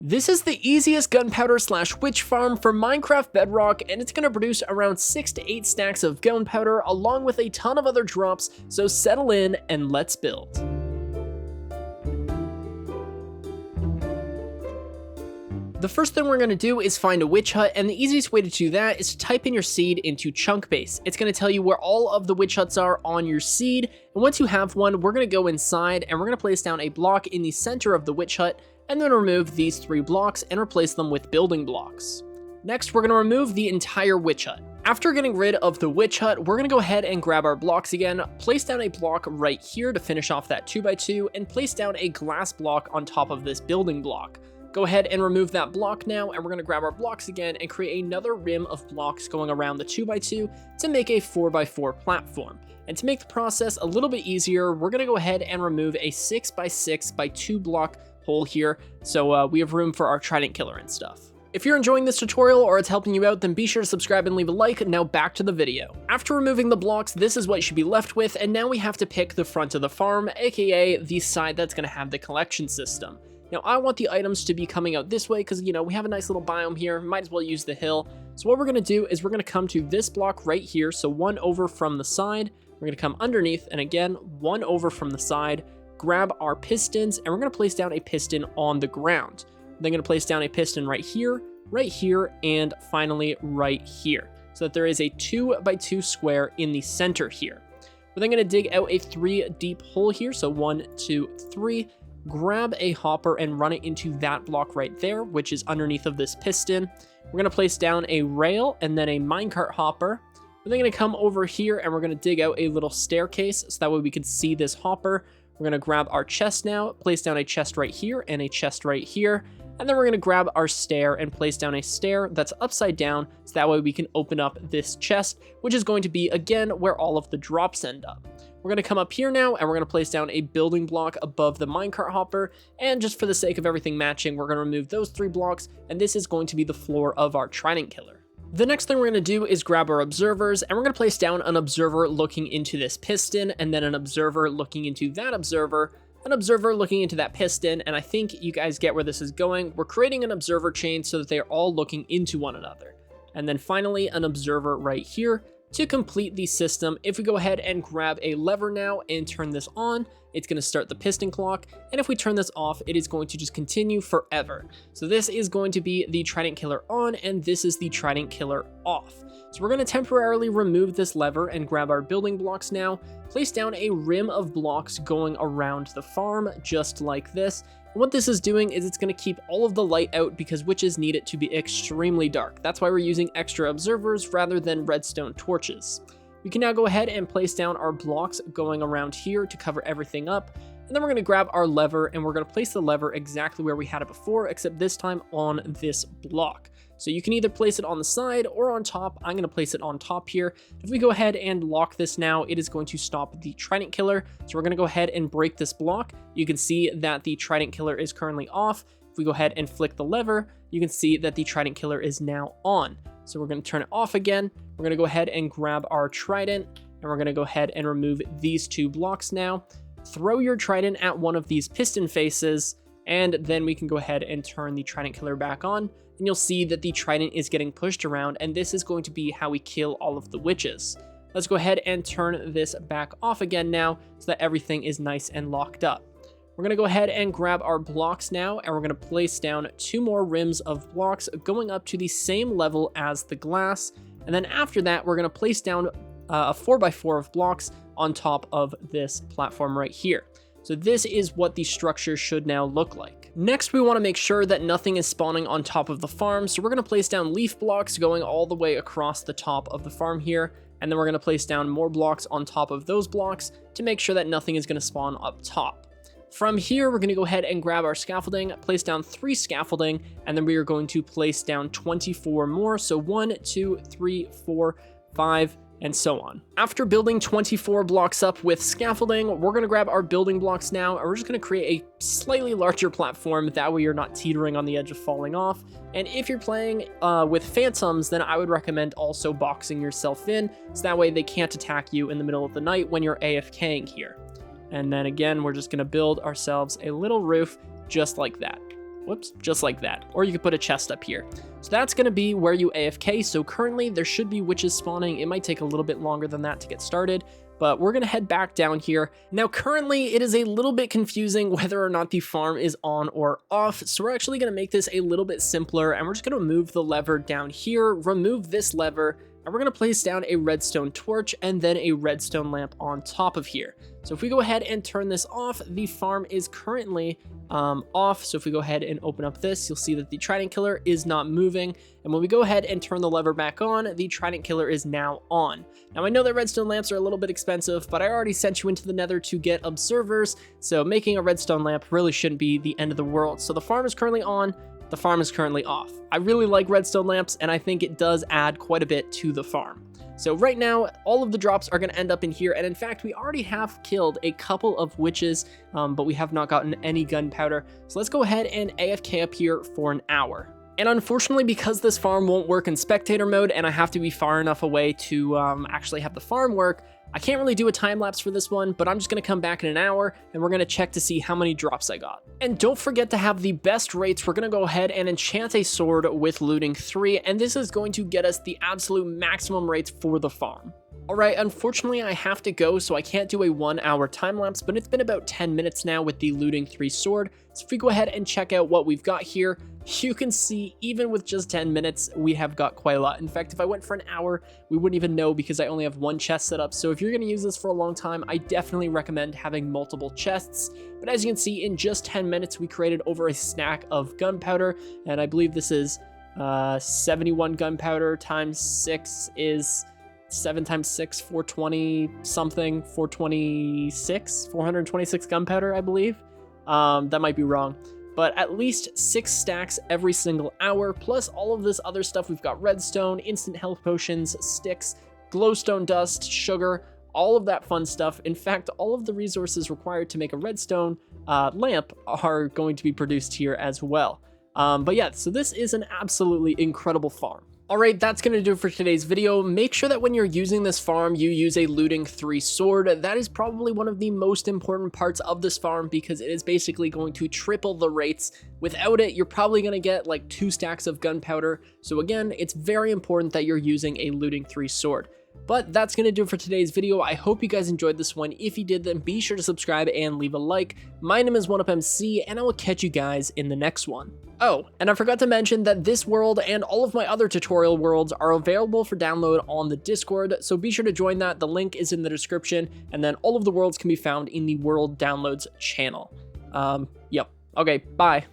This is the easiest gunpowder / witch farm for Minecraft Bedrock, and it's going to produce around 6 to 8 stacks of gunpowder along with a ton of other drops, so settle in and let's build. The first thing we're going to do is find a witch hut, and the easiest way to do that is to type in your seed into Chunkbase. It's going to tell you where all of the witch huts are on your seed, and once you have one, we're going to go inside and we're going to place down a block in the center of the witch hut, and then remove these 3 blocks and replace them with building blocks. Next, we're going to remove the entire witch hut. After getting rid of the witch hut, we're going to go ahead and grab our blocks again, place down a block right here to finish off that 2x2, and place down a glass block on top of this building block. Go ahead and remove that block now, and we're going to grab our blocks again and create another rim of blocks going around the 2x2 to make a 4x4 platform. And to make the process a little bit easier, we're going to go ahead and remove a 6x6x2 block hole here, so we have room for our trident killer and stuff. If you're enjoying this tutorial or it's helping you out, then be sure to subscribe and leave a like. Now back to the video. After removing the blocks, this is what you should be left with, and now we have to pick the front of the farm, aka the side that's going to have the collection system. Now I want the items to be coming out this way because, you know, we have a nice little biome here, might as well use the hill. So what we're going to do is we're going to come to this block right here, so one over from the side, we're going to come underneath, and again, one over from the side, grab our pistons, and we're going to place down a piston on the ground. We're then going to place down a piston right here, and finally right here, so that there is a 2x2 square in the center here. We're then going to dig out a 3 deep hole here, so 1, 2, 3, grab a hopper and run it into that block right there, which is underneath of this piston. We're going to place down a rail and then a minecart hopper. We're then going to come over here and we're going to dig out a little staircase so that way we can see this hopper. We're going to grab our chest now, place down a chest right here and a chest right here, and then we're going to grab our stair and place down a stair that's upside down so that way we can open up this chest, which is going to be, again, where all of the drops end up. We're going to come up here now and we're going to place down a building block above the minecart hopper, and just for the sake of everything matching, we're going to remove those 3 blocks, and this is going to be the floor of our trident killer. The next thing we're going to do is grab our observers, and we're going to place down an observer looking into this piston, and then an observer looking into that observer, an observer looking into that piston, and I think you guys get where this is going. We're creating an observer chain so that they're all looking into one another. And then finally, an observer right here. To complete the system, if we go ahead and grab a lever now and turn this on, it's going to start the piston clock, and if we turn this off, it is going to just continue forever. So this is going to be the trident killer on, and this is the trident killer off. So we're going to temporarily remove this lever and grab our building blocks now, place down a rim of blocks going around the farm, just like this. And what this is doing is it's going to keep all of the light out because witches need it to be extremely dark. That's why we're using extra observers rather than redstone torches. We can now go ahead and place down our blocks going around here to cover everything up. And then we're going to grab our lever and we're going to place the lever exactly where we had it before, except this time on this block. So you can either place it on the side or on top. I'm going to place it on top here. If we go ahead and lock this now, it is going to stop the trident killer. So we're going to go ahead and break this block. You can see that the trident killer is currently off. If we go ahead and flick the lever, you can see that the trident killer is now on. So we're going to turn it off again. We're going to go ahead and grab our trident, and we're going to go ahead and remove these 2 blocks now. Throw your trident at one of these piston faces, and then we can go ahead and turn the trident killer back on, and you'll see that the trident is getting pushed around, and this is going to be how we kill all of the witches. Let's go ahead and turn this back off again now so that everything is nice and locked up. We're going to go ahead and grab our blocks now, and we're going to place down 2 more rims of blocks going up to the same level as the glass, and then after that we're going to place down a 4x4 of blocks on top of this platform right here. So this is what the structure should now look like. Next, we want to make sure that nothing is spawning on top of the farm, so we're going to place down leaf blocks going all the way across the top of the farm here, and then we're going to place down more blocks on top of those blocks to make sure that nothing is going to spawn up top. From here, we're going to go ahead and grab our scaffolding, place down 3 scaffolding, and then we are going to place down 24 more, so 1, 2, 3, 4, 5, and so on. After building 24 blocks up with scaffolding, we're going to grab our building blocks now, and we're just going to create a slightly larger platform, that way you're not teetering on the edge of falling off. And if you're playing with phantoms, then I would recommend also boxing yourself in, so that way they can't attack you in the middle of the night when you're AFKing here. And then again, we're just going to build ourselves a little roof just like that. Whoops, just like that. Or you could put a chest up here. So that's going to be where you AFK. So currently there should be witches spawning. It might take a little bit longer than that to get started, but we're going to head back down here. Now, currently it is a little bit confusing whether or not the farm is on or off. So we're actually going to make this a little bit simpler, and we're just going to move the lever down here, remove this lever, and we're going to place down a redstone torch and then a redstone lamp on top of here. So if we go ahead and turn this off, the farm is currently off. So if we go ahead and open up this, you'll see that the Trident Killer is not moving. And when we go ahead and turn the lever back on, the Trident Killer is now on. Now I know that redstone lamps are a little bit expensive, but I already sent you into the nether to get observers. So making a redstone lamp really shouldn't be the end of the world. So the farm is currently on. The farm is currently off. I really like redstone lamps, and I think it does add quite a bit to the farm. So right now, all of the drops are going to end up in here, and in fact, we already have killed a couple of witches, but we have not gotten any gunpowder. So let's go ahead and AFK up here for an hour. And unfortunately, because this farm won't work in spectator mode, and I have to be far enough away to actually have the farm work, I can't really do a time lapse for this one, but I'm just going to come back in an hour and we're going to check to see how many drops I got. And don't forget to have the best rates. We're going to go ahead and enchant a sword with looting 3, and this is going to get us the absolute maximum rates for the farm. Alright, unfortunately I have to go, so I can't do a 1 hour time lapse, but it's been about 10 minutes now with the looting 3 sword. So if we go ahead and check out what we've got here, you can see even with just 10 minutes, we have got quite a lot. In fact, if I went for an hour, we wouldn't even know because I only have 1 chest set up. So if you're going to use this for a long time, I definitely recommend having multiple chests. But as you can see, in just 10 minutes, we created over a stack of gunpowder, and I believe this is 71 gunpowder times 6 is 7 times 6, 420 something, 426 gunpowder, I believe. That might be wrong, but at least 6 stacks every single hour, plus all of this other stuff. We've got redstone, instant health potions, sticks, glowstone dust, sugar, all of that fun stuff. In fact, all of the resources required to make a redstone lamp are going to be produced here as well. But yeah, so this is an absolutely incredible farm. Alright, that's going to do it for today's video. Make sure that when you're using this farm, you use a looting 3 sword. That is probably one of the most important parts of this farm because it is basically going to triple the rates. Without it, you're probably going to get like 2 stacks of gunpowder. So again, it's very important that you're using a looting 3 sword. But that's going to do it for today's video. I hope you guys enjoyed this one. If you did, then be sure to subscribe and leave a like. My name is 1UpMC, and I will catch you guys in the next one. Oh, and I forgot to mention that this world and all of my other tutorial worlds are available for download on the Discord, so be sure to join that. The link is in the description, and then all of the worlds can be found in the World Downloads channel. Yep. Okay, bye.